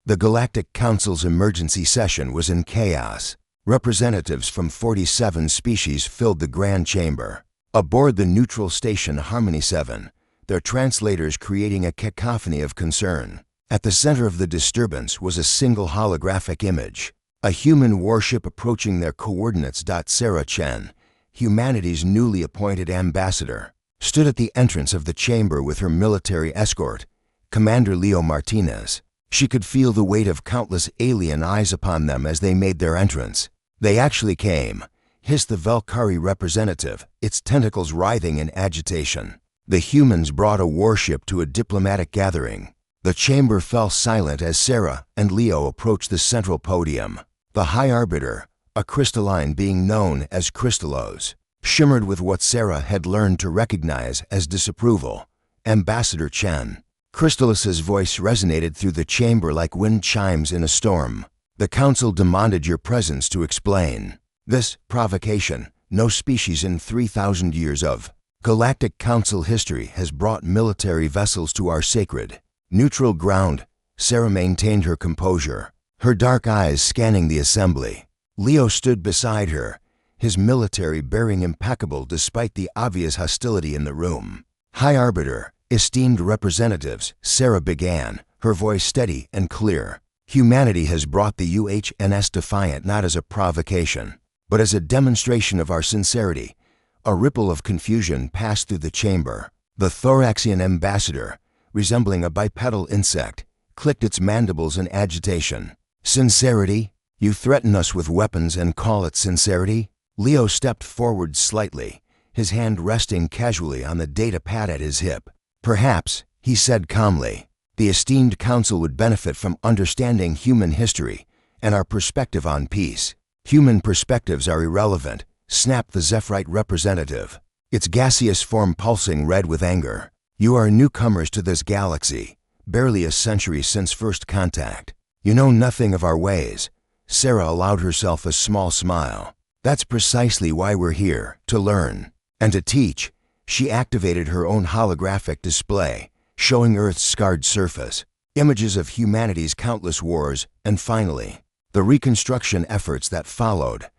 The Galactic Council's emergency session was in chaos. Representatives from 47 species filled the Grand Chamber. Aboard the neutral station Harmony 7, their translators creating a cacophony of concern. At the center of the disturbance was a single holographic image. A human warship approaching their coordinates. Sarah Chen, humanity's newly appointed ambassador, stood at the entrance of the chamber with her military escort, Commander Leo Martinez. She could feel the weight of countless alien eyes upon them as they made their entrance. "They actually came," hissed the Valkyrie representative, its tentacles writhing in agitation. The humans brought a warship to a diplomatic gathering. The chamber fell silent as Sarah and Leo approached the central podium. The High Arbiter, a crystalline being known as Crystallos, shimmered with what Sarah had learned to recognize as disapproval. "Ambassador Chen." Crystallos's voice resonated through the chamber like wind chimes in a storm. "The Council demanded your presence to explain this provocation. No species in 3,000 years of Galactic Council history has brought military vessels to our sacred, neutral ground." Sarah maintained her composure, her dark eyes scanning the assembly. Leo stood beside her, his military bearing impeccable despite the obvious hostility in the room. "High Arbiter, esteemed representatives," Sarah began, her voice steady and clear. "Humanity has brought the UHNS Defiant not as a provocation, but as a demonstration of our sincerity." A ripple of confusion passed through the chamber. The Thoraxian ambassador, resembling a bipedal insect, clicked its mandibles in agitation. "Sincerity? You threaten us with weapons and call it sincerity?" Leo stepped forward slightly, his hand resting casually on the data pad at his hip. "Perhaps," he said calmly, "the esteemed council would benefit from understanding human history and our perspective on peace." "Human perspectives are irrelevant," snapped the Zephyrite representative, its gaseous form pulsing red with anger. "You are newcomers to this galaxy, barely a century since first contact. You know nothing of our ways." Sarah allowed herself a small smile. "That's precisely why we're here, to learn and to teach." She activated her own holographic display, showing Earth's scarred surface, images of humanity's countless wars, and finally, the reconstruction efforts that followed.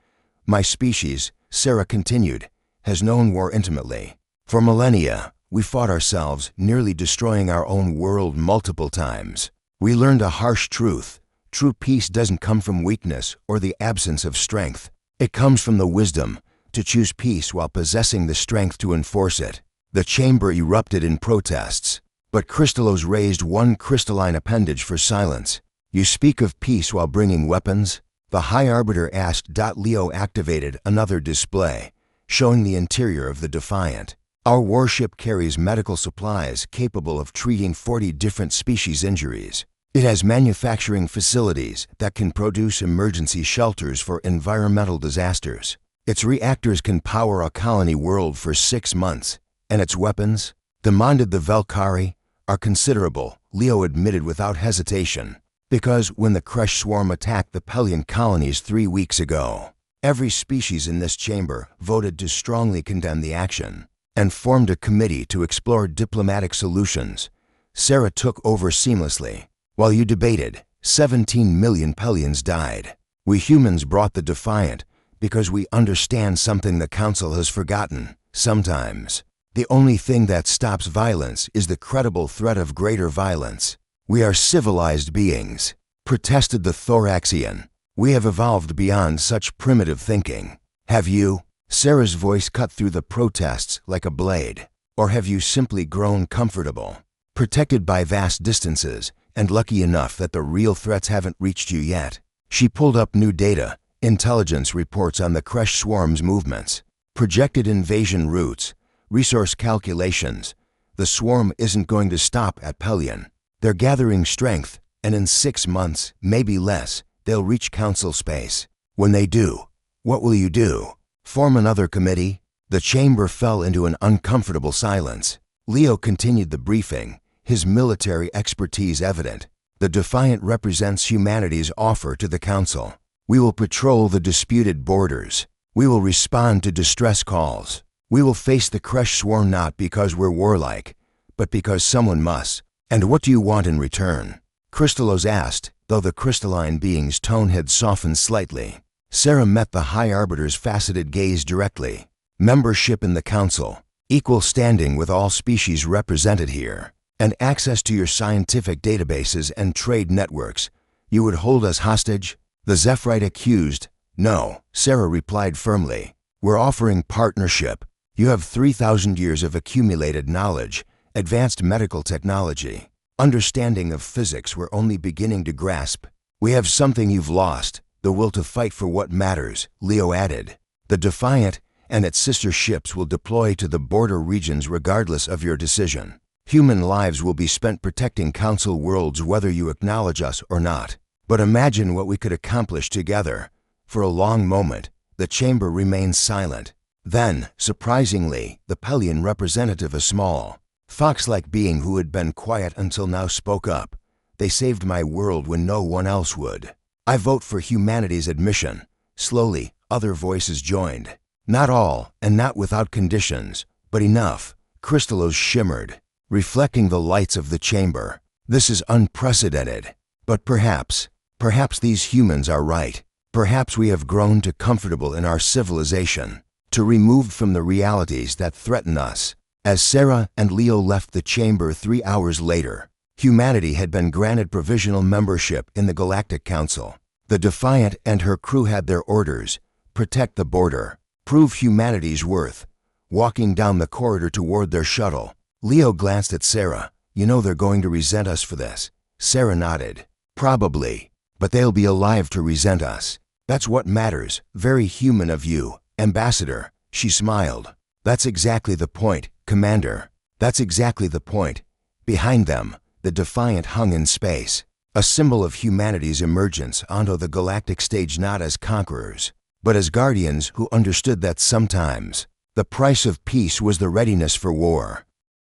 "My species," Sarah continued, "has known war intimately. For millennia, we fought ourselves, nearly destroying our own world multiple times. We learned a harsh truth. True peace doesn't come from weakness or the absence of strength. It comes from the wisdom to choose peace while possessing the strength to enforce it." The chamber erupted in protests, but Crystallos raised one crystalline appendage for silence. "You speak of peace while bringing weapons?" the High Arbiter asked. Leo activated another display, showing the interior of the Defiant. "Our warship carries medical supplies capable of treating 40 different species injuries. It has manufacturing facilities that can produce emergency shelters for environmental disasters. Its reactors can power a colony world for 6 months. And its weapons," demanded the Valkyrie, "are considerable," Leo admitted without hesitation. "Because when the Kresh swarm attacked the Pelion colonies 3 weeks ago, every species in this chamber voted to strongly condemn the action and formed a committee to explore diplomatic solutions." Sarah took over seamlessly. "While you debated, 17 million Pelions died. We humans brought the Defiant because we understand something the Council has forgotten. Sometimes, the only thing that stops violence is the credible threat of greater violence. We are civilized beings," protested the Thoraxian. "We have evolved beyond such primitive thinking. Have you?" Sarah's voice cut through the protests like a blade. "Or have you simply grown comfortable, protected by vast distances, and lucky enough that the real threats haven't reached you yet?" She pulled up new data, intelligence reports on the Kresh swarm's movements, projected invasion routes, resource calculations. The swarm isn't going to stop at Pelion. They're gathering strength, and in 6 months, maybe less, they'll reach Council space. When they do, what will you do? Form another committee? The chamber fell into an uncomfortable silence. Leo continued the briefing, his military expertise evident. "The Defiant represents humanity's offer to the Council. We will patrol the disputed borders. We will respond to distress calls. We will face the Kresh swarm not because we're warlike, but because someone must." "And what do you want in return?" Crystallos asked, though the crystalline being's tone had softened slightly. Sarah met the High Arbiter's faceted gaze directly. Membership in the Council, equal standing with all species represented here, and access to your scientific databases and trade networks. You would hold us hostage? The Zephyrite accused. No, Sarah replied firmly. We're offering partnership. You have 3,000 years of accumulated knowledge, advanced medical technology, understanding of physics we're only beginning to grasp. We have something you've lost, the will to fight for what matters, Leo added. The Defiant and its sister ships will deploy to the border regions regardless of your decision. Human lives will be spent protecting Council worlds whether you acknowledge us or not. But imagine what we could accomplish together. For a long moment, the chamber remained silent. Then, surprisingly, the Pelian representative, a small, fox-like being who had been quiet until now, spoke up. They saved my world when no one else would. I vote for humanity's admission. Slowly, other voices joined. Not all, and not without conditions, but enough. Crystallos shimmered, reflecting the lights of the chamber. This is unprecedented. But perhaps these humans are right. Perhaps we have grown too comfortable in our civilization, too removed from the realities that threaten us. As Sarah and Leo left the chamber 3 hours later, humanity had been granted provisional membership in the Galactic Council. The Defiant and her crew had their orders: protect the border, prove humanity's worth. Walking down the corridor toward their shuttle, Leo glanced at Sarah. You know they're going to resent us for this. Sarah nodded. Probably, but they'll be alive to resent us. That's what matters. Very human of you, Ambassador. She smiled. That's exactly the point, Commander. That's exactly the point. Behind them, the Defiant hung in space, a symbol of humanity's emergence onto the galactic stage, not as conquerors, but as guardians who understood that sometimes the price of peace was the readiness for war.